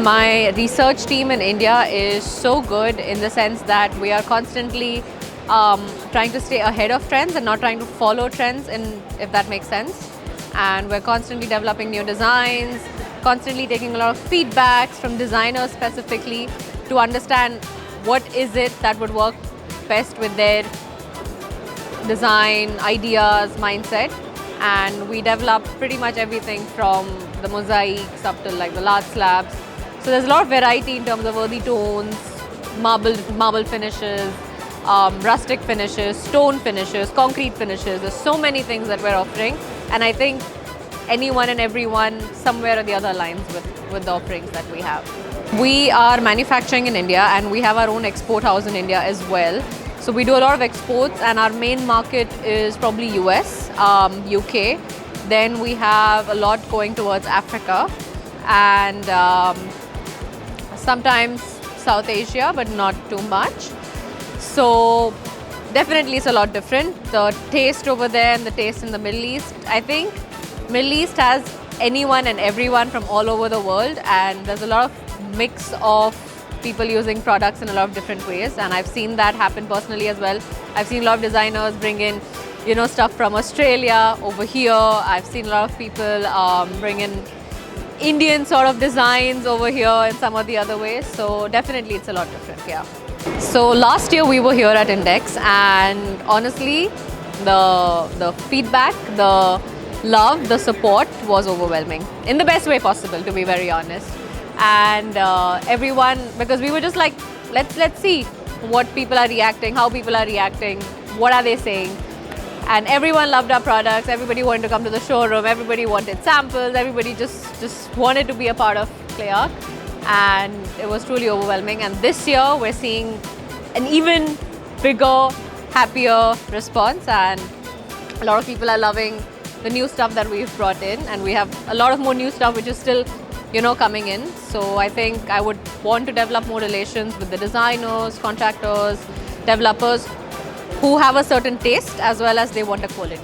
My research team in India is so good in the sense that we are constantly trying to stay ahead of trends and not trying to follow trends, if that makes sense. And we're constantly developing new designs, constantly taking a lot of feedbacks from designers specifically to understand what is it that would work best with their design, ideas, mindset. And we develop pretty much everything from the mosaics up to like the large slabs. So there's a lot of variety in terms of earthy tones, marble finishes, rustic finishes, stone finishes, concrete finishes. There's so many things that we're offering, and I think anyone and everyone somewhere or the other aligns with the offerings that we have. We are manufacturing in India and we have our own export house in India as well. So we do a lot of exports, and our main market is probably US, UK. Then we have a lot going towards Africa and sometimes South Asia, but not too much. So definitely it's a lot different. The taste over there and the taste in the Middle East, I think Middle East has anyone and everyone from all over the world, and there's a lot of mix of people using products in a lot of different ways, and I've seen that happen personally as well. I've seen a lot of designers bring in, stuff from Australia over here. I've seen a lot of people bring in Indian sort of designs over here in some of the other ways. So definitely it's a lot different, yeah. So last year we were here at Index, and honestly, the feedback, the love, the support was overwhelming in the best way possible, to be very honest. And everyone, because we were just like, let's see what people are reacting, how people are reacting, what are they saying. And everyone loved our products. Everybody wanted to come to the showroom. Everybody wanted samples. Everybody just wanted to be a part of ClayArk, and it was truly overwhelming. And this year we're seeing an even bigger, happier response, and a lot of people are loving the new stuff that we've brought in, and we have a lot of more new stuff which is still coming in. So I think I would want to develop more relations with the designers, contractors, developers who have a certain taste as well as they want a quality.